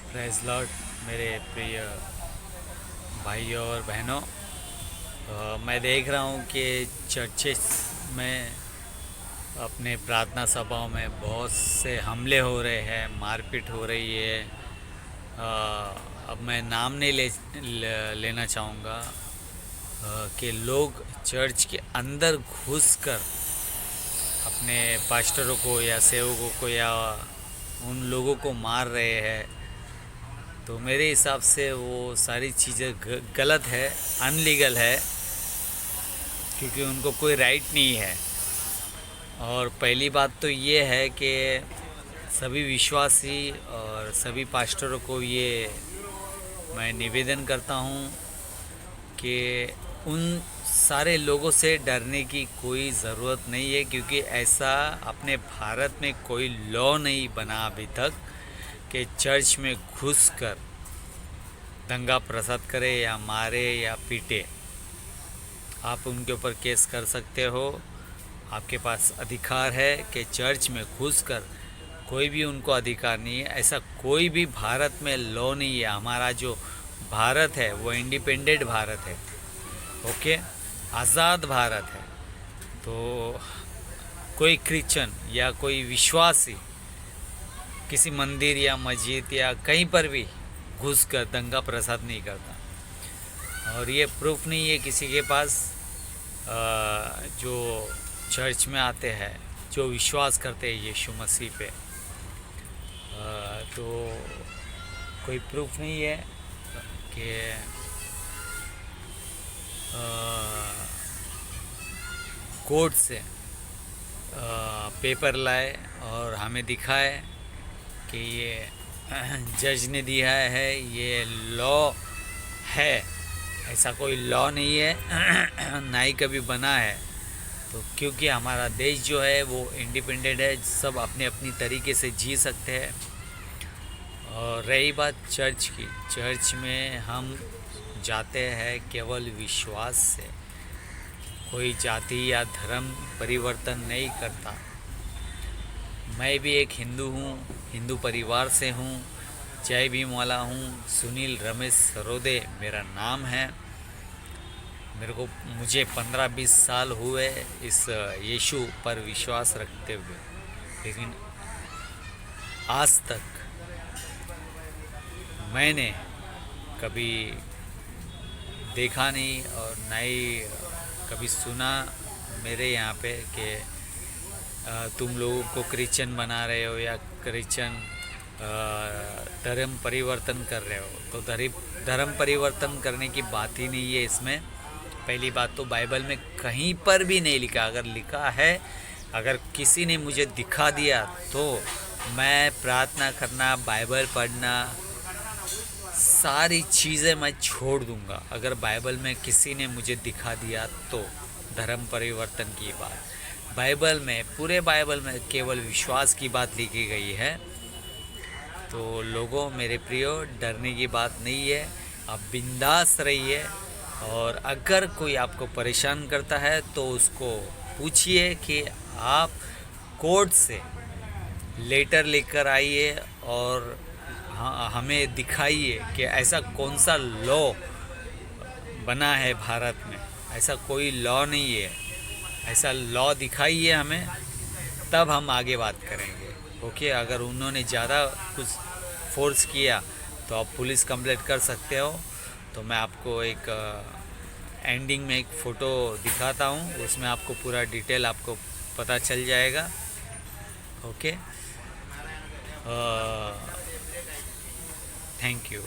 Praise Lord मेरे प्रिय भाइयों और बहनों। मैं देख रहा हूँ कि चर्चेस में अपने प्रार्थना सभाओं में बहुत से हमले हो रहे हैं, मारपीट हो रही है। अब मैं नाम नहीं लेना चाहूँगा कि लोग चर्च के अंदर घुसकर अपने पास्टरों को या सेवकों को या उन लोगों को मार रहे हैं। तो मेरे हिसाब से वो सारी चीज़ें गलत है, अनलीगल है, क्योंकि उनको कोई राइट नहीं है। और पहली बात तो ये है कि सभी विश्वासी और सभी पास्टरों को ये मैं निवेदन करता हूँ कि उन सारे लोगों से डरने की कोई ज़रूरत नहीं है, क्योंकि ऐसा अपने भारत में कोई लॉ नहीं बना अभी तक कि चर्च में घुसकर दंगा फसाद करे या मारे या पीटे। आप उनके ऊपर केस कर सकते हो, आपके पास अधिकार है कि चर्च में घुसकर। कोई भी उनको अधिकार नहीं है, ऐसा कोई भी भारत में लॉ नहीं है। हमारा जो भारत है वो इंडिपेंडेंट भारत है, ओके, आज़ाद भारत है। तो कोई क्रिश्चियन या कोई विश्वासी किसी मंदिर या मस्जिद या कहीं पर भी घुसकर दंगा प्रसाद नहीं करता। और ये प्रूफ नहीं है किसी के पास जो चर्च में आते हैं, जो विश्वास करते हैं यीशु मसीह पे, तो कोई प्रूफ नहीं है कि कोर्ट से पेपर लाए और हमें दिखाए कि ये जज ने दिया है, ये लॉ है। ऐसा कोई लॉ नहीं है, ना ही कभी बना है। तो क्योंकि हमारा देश जो है वो इंडिपेंडेंट है, सब अपने अपनी तरीके से जी सकते हैं। और रही बात चर्च की, चर्च में हम जाते हैं केवल विश्वास से, कोई जाति या धर्म परिवर्तन नहीं करता। मैं भी एक हिंदू हूँ, हिंदू परिवार से हूँ, जय भीम वाला हूँ। सुनील रमेश सरोदे मेरा नाम है। मुझे 15-20 साल हुए इस यीशु पर विश्वास रखते हुए, लेकिन आज तक मैंने कभी देखा नहीं और ना ही कभी सुना मेरे यहाँ पे कि तुम लोगों को क्रिश्चियन बना रहे हो या क्रिश्चियन धर्म परिवर्तन कर रहे हो। तो धर्म परिवर्तन करने की बात ही नहीं है इसमें। पहली बात तो बाइबल में कहीं पर भी नहीं लिखा। अगर लिखा है, अगर किसी ने मुझे दिखा दिया तो मैं प्रार्थना करना, बाइबल पढ़ना, सारी चीज़ें मैं छोड़ दूंगा। अगर बाइबल में किसी ने मुझे दिखा दिया तो धर्म परिवर्तन की बात, बाइबल में, पूरे बाइबल में केवल विश्वास की बात लिखी गई है। तो लोगों, मेरे प्रियो, डरने की बात नहीं है। आप बिंदास रहिए। और अगर कोई आपको परेशान करता है तो उसको पूछिए कि आप कोर्ट से लेटर लेकर आइए और हमें दिखाइए कि ऐसा कौन सा लॉ बना है भारत में। ऐसा कोई लॉ नहीं है, ऐसा लॉ दिखाइए हमें, तब हम आगे बात करेंगे, ओके। अगर उन्होंने ज़्यादा कुछ फोर्स किया तो आप पुलिस कंप्लेंट कर सकते हो। तो मैं आपको एक एंडिंग में एक फ़ोटो दिखाता हूँ, उसमें आपको पूरा डिटेल आपको पता चल जाएगा, ओके। Thank you.